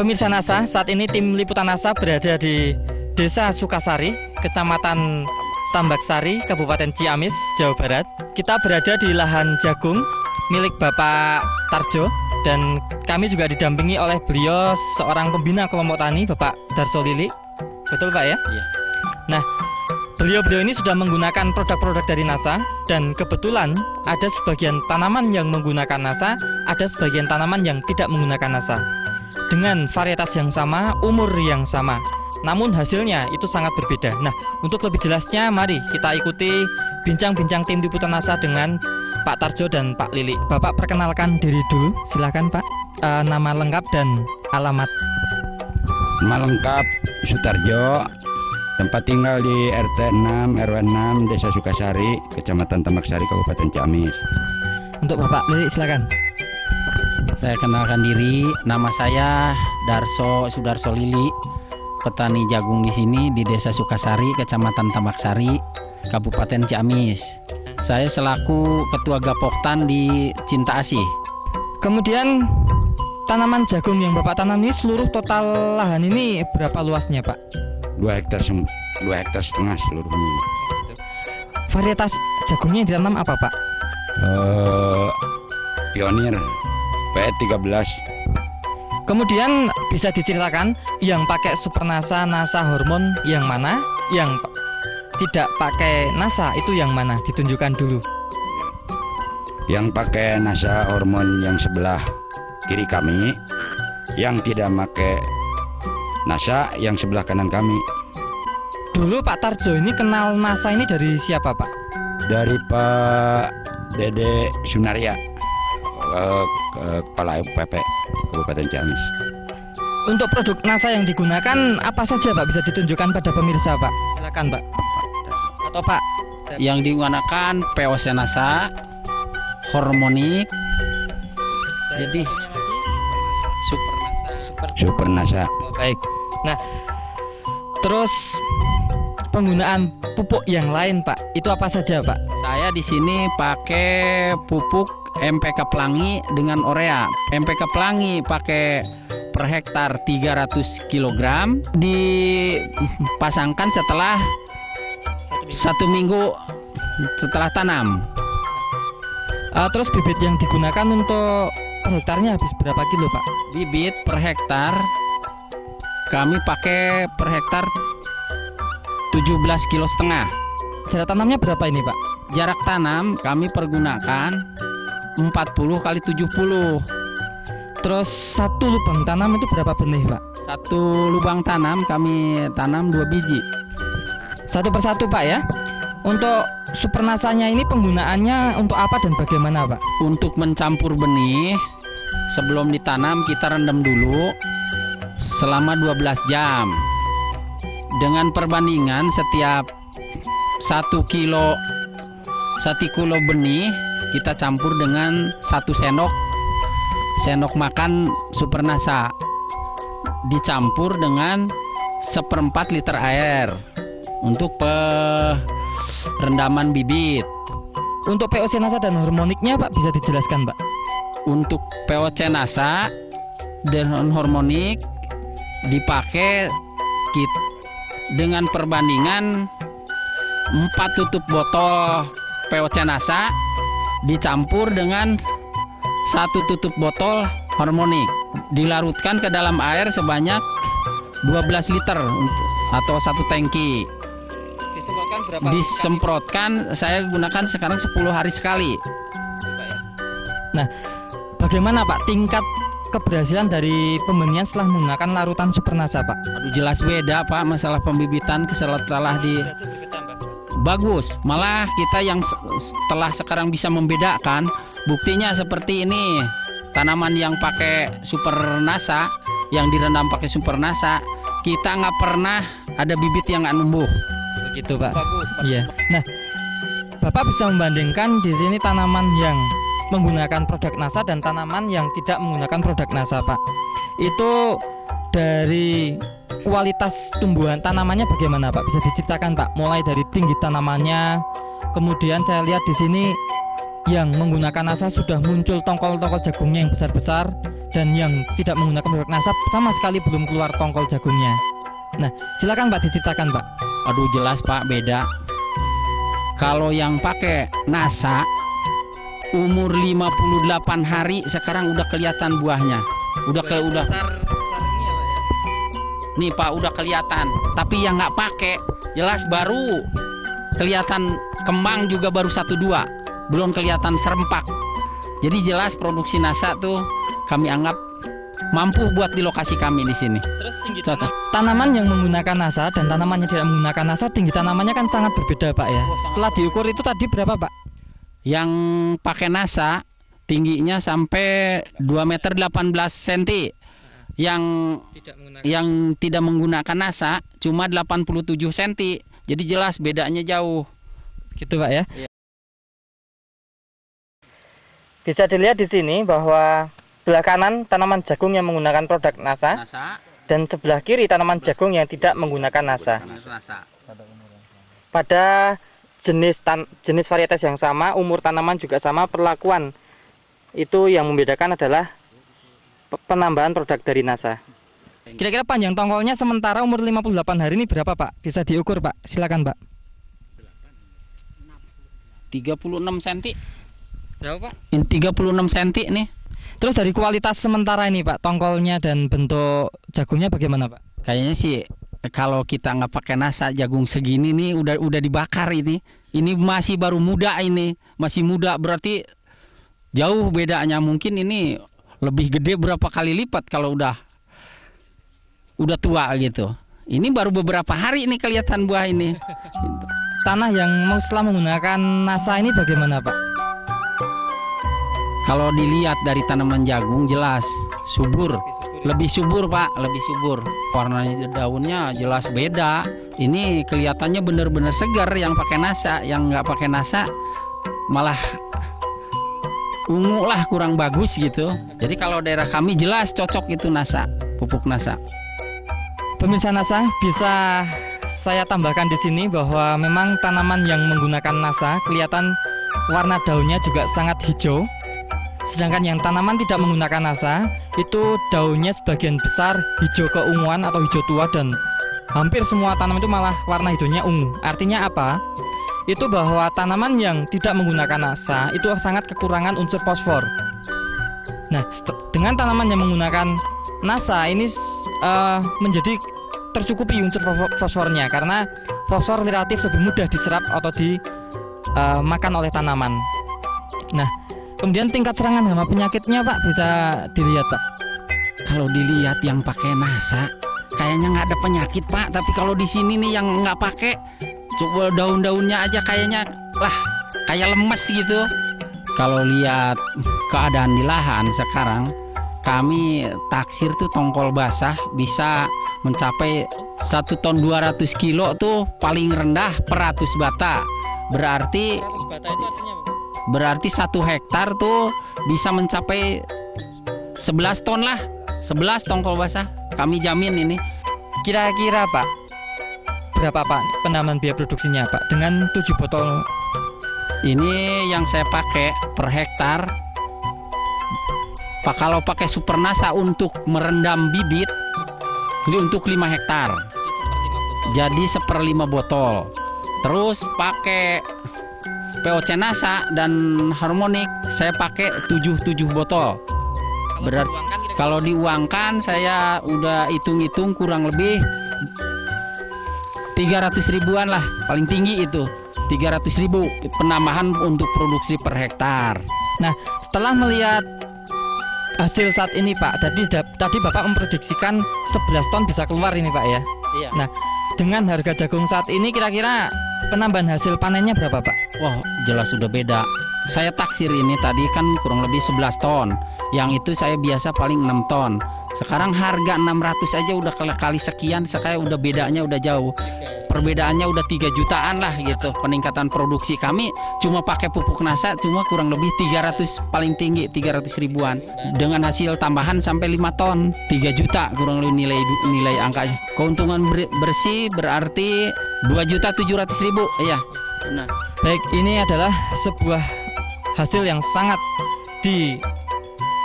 Pemirsa NASA, saat ini tim liputan NASA berada di Desa Sukasari, Kecamatan Tambaksari, Kabupaten Ciamis, Jawa Barat. Kita berada di lahan jagung milik Bapak Tarjo, dan kami juga didampingi oleh beliau seorang pembina kelompok tani, Bapak Darso Lili. Betul Pak ya? Iya. Nah, beliau-beliau ini sudah menggunakan produk-produk dari NASA, dan kebetulan ada sebagian tanaman yang menggunakan NASA, ada sebagian tanaman yang tidak menggunakan NASA. Dengan varietas yang sama, umur yang sama, namun hasilnya itu sangat berbeda. Nah, untuk lebih jelasnya, mari kita ikuti bincang-bincang tim liputan NASA dengan Pak Tarjo dan Pak Lili. Bapak perkenalkan diri dulu, silakan Pak. Nama lengkap dan alamat. Nama lengkap Sutarjo, tempat tinggal di RT 6 RW 6 Desa Sukasari, Kecamatan Tambaksari, Kabupaten Ciamis. Untuk Bapak Lili silakan. Saya kenalkan diri, nama saya Darso Sudarso Lili, petani jagung di sini di Desa Sukasari, Kecamatan Tambaksari, Kabupaten Ciamis. Saya selaku Ketua Gapoktan di Cinta Asih. Kemudian tanaman jagung yang Bapak tanam ini, seluruh total lahan ini berapa luasnya Pak? 2 hektar setengah seluruhnya. Varietas jagungnya yang ditanam apa Pak? Pionir P13. Kemudian bisa diceritakan yang pakai Super NASA, NASA hormon yang mana? Yang tidak pakai NASA itu yang mana? Ditunjukkan dulu. Yang pakai NASA hormon yang sebelah kiri kami, yang tidak pakai NASA yang sebelah kanan kami. Dulu Pak Tarjo ini kenal NASA ini dari siapa Pak? Dari Pak Dede Sunaria, Kepala UPP Kabupaten Ciamis. Untuk produk NASA yang digunakan apa saja Pak? Bisa ditunjukkan pada pemirsa Pak. Silakan Pak. Atau Pak? Yang digunakan POC NASA, hormonik, jadi Super NASA. Oh, baik. Nah, terus penggunaan pupuk yang lain Pak, itu apa saja Pak? saya di sini pakai pupuk MPK Pelangi dengan urea. MPK Pelangi pakai per hektar 300 kg, dipasangkan setelah 1 minggu setelah tanam. Terus bibit yang digunakan untuk per hektarnya habis berapa kilo Pak? Bibit per hektar kami pakai per hektar 17,5 kilo. Jarak tanamnya berapa ini Pak? Jarak tanam kami pergunakan 40 kali 70. Terus satu lubang tanam itu berapa benih Pak? Satu lubang tanam kami tanam 2 biji. Satu persatu Pak ya. Untuk Super NASA-nya ini penggunaannya untuk apa dan bagaimana Pak? Untuk mencampur benih, sebelum ditanam kita rendam dulu selama 12 jam. Dengan perbandingan setiap 1 kilo benih kita campur dengan 1 sendok makan Super NASA, dicampur dengan 1/4 liter air untuk rendaman bibit. Untuk POC NASA dan hormoniknya Pak bisa dijelaskan Pak? Untuk POC NASA dan hormonik dipakai dengan perbandingan 4 tutup botol POC NASA dicampur dengan 1 tutup botol hormonik, dilarutkan ke dalam air sebanyak 12 liter atau 1 tangki. Disemprotkan berapa? Disemprotkan saya gunakan sekarang 10 hari sekali. Nah, bagaimana Pak tingkat keberhasilan dari pembenihan setelah menggunakan larutan Super NASA Pak? Aduh, jelas beda Pak, masalah pembibitan setelah bagus. Malah kita yang setelah sekarang bisa membedakan, buktinya seperti ini. Tanaman yang pakai Super NASA, yang direndam pakai Super NASA, kita nggak pernah ada bibit yang nggak numbuh. Begitu Pak. Bagus. Iya. Nah, Bapak bisa membandingkan di sini tanaman yang menggunakan produk NASA dan tanaman yang tidak menggunakan produk NASA Pak. Itu dari kualitas tumbuhan tanamannya bagaimana Pak? Bisa diceritakan Pak? Mulai dari tinggi tanamannya, kemudian saya lihat di sini yang menggunakan NASA sudah muncul tongkol-tongkol jagungnya yang besar-besar, dan yang tidak menggunakan produk NASA sama sekali belum keluar tongkol jagungnya. Nah, silakan Pak diceritakan Pak. Aduh jelas Pak, beda. Kalau yang pakai NASA umur 58 hari sekarang udah kelihatan buahnya. Udah ini ya Pak ya. nih Pak, udah kelihatan. Tapi yang nggak pakai jelas baru kelihatan kembang juga baru 1-2, belum kelihatan serempak. Jadi jelas produksi NASA tuh kami anggap mampu buat di lokasi kami di sini. Terus tinggi Cocok. tanaman yang menggunakan NASA dan tanaman yang tidak menggunakan NASA, tinggi tanamannya kan sangat berbeda Pak ya. Setelah diukur itu tadi berapa Pak? Yang pakai NASA tingginya sampai 2 meter 18 cm. Yang tidak menggunakan NASA cuma 87 cm. Jadi jelas bedanya jauh. Gitu Pak ya. Iya. Bisa dilihat di sini bahwa sebelah kanan tanaman jagung yang menggunakan produk NASA dan sebelah kiri tanaman jagung yang tidak menggunakan NASA. Pada jenis varietas yang sama, umur tanaman juga sama, perlakuan itu yang membedakan adalah penambahan produk dari NASA. Kira-kira panjang tongkolnya sementara umur 58 hari ini berapa Pak? Bisa diukur Pak, silakan Pak. 36 cm. Berapa Pak? 36 cm nih. Terus dari kualitas sementara ini Pak, tongkolnya dan bentuk jagungnya bagaimana Pak? Kayaknya sih kalau kita nggak pakai NASA jagung segini nih udah dibakar ini. Ini masih baru muda ini, masih muda berarti jauh bedanya. Mungkin ini lebih gede berapa kali lipat kalau udah tua gitu. Ini baru beberapa hari ini kelihatan buah ini. Tanah yang setelah menggunakan NASA ini bagaimana Pak? Kalau dilihat dari tanaman jagung jelas subur. Lebih subur Pak, lebih subur. Warnanya daunnya jelas beda. Ini kelihatannya benar-benar segar yang pakai NASA. Yang nggak pakai NASA malah ungu lah, kurang bagus gitu. Jadi kalau daerah kami jelas cocok itu NASA, pupuk NASA. Pemirsa NASA, bisa saya tambahkan di sini bahwa memang tanaman yang menggunakan NASA kelihatan warna daunnya juga sangat hijau. Sedangkan yang tanaman tidak menggunakan NASA itu daunnya sebagian besar hijau keunguan atau hijau tua, dan hampir semua tanaman itu malah warna hijaunya ungu. Artinya apa? Itu bahwa tanaman yang tidak menggunakan NASA itu sangat kekurangan unsur fosfor. Nah, dengan tanaman yang menggunakan NASA ini menjadi tercukupi unsur fosfornya, karena fosfor relatif lebih mudah diserap atau dimakan oleh tanaman. Nah, kemudian tingkat serangan hama penyakitnya Pak bisa dilihat Pak. Kalau dilihat yang pakai NASA kayaknya nggak ada penyakit Pak, tapi kalau di sini nih yang nggak pakai, coba daun-daunnya aja kayaknya kayak lemes gitu. Kalau lihat keadaan di lahan sekarang, kami taksir tuh tongkol basah bisa mencapai 1 ton 200 kilo tuh paling rendah per 100 bata. Berarti 100 bata itu artinya apa? Berarti 1 hektar tuh bisa mencapai 11 ton lah. 11 tongkol basah. Kami jamin ini. Kira-kira Pak, berapa Pak penambahan biaya produksinya Pak dengan 7 botol? Ini yang saya pakai per hektar. Pak, kalau pakai Super NASA untuk merendam bibit untuk 5 hektar. Jadi 1/5 botol. Terus pakai POC NASA dan harmonik saya pakai 7 botol. Berarti kalau diuangkan saya udah hitung-hitung kurang lebih 300 ribuan lah, paling tinggi itu 300 ribu penambahan untuk produksi per hektar. Nah, setelah melihat hasil saat ini Pak, tadi Bapak memprediksikan 11 ton bisa keluar ini Pak ya. Iya. Nah, dengan harga jagung saat ini kira-kira penambahan hasil panennya berapa Pak? Wah, jelas sudah beda. Saya taksir ini tadi kan kurang lebih 11 ton. Yang itu saya biasa paling 6 ton. Sekarang harga 600 aja udah kali sekian, sekali udah bedanya udah jauh. Perbedaannya udah 3 jutaan lah gitu. Peningkatan produksi kami cuma pakai pupuk NASA cuma kurang lebih 300, paling tinggi 300 ribuan. Dengan hasil tambahan sampai 5 ton, 3 juta kurang lebih nilai angkanya. Keuntungan bersih berarti 2.700.000. Iya. Benar. Baik, ini adalah sebuah hasil yang sangat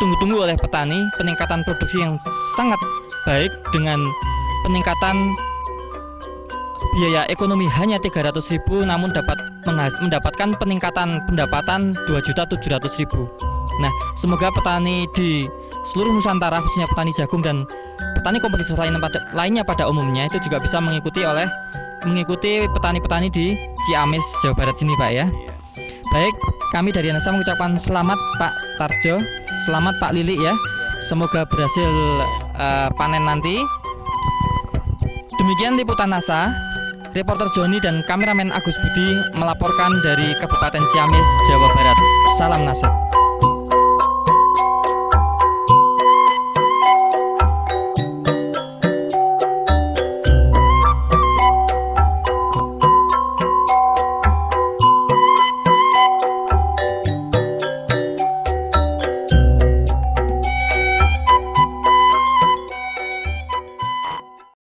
ditunggu-tunggu oleh petani, peningkatan produksi yang sangat baik dengan peningkatan biaya ekonomi hanya 300.000 namun dapat mendapatkan peningkatan pendapatan 2.700.000. Nah, semoga petani di seluruh Nusantara, khususnya petani jagung dan petani komoditas lainnya pada umumnya itu juga bisa mengikuti petani-petani di Ciamis, Jawa Barat sini, Pak ya. Baik, kami dari ANASA mengucapkan selamat Pak Tarjo, selamat Pak Lili ya. Semoga berhasil panen nanti. Demikian liputan NASA. Reporter Joni dan kameramen Agus Budi melaporkan dari Kabupaten Ciamis, Jawa Barat. Salam NASA.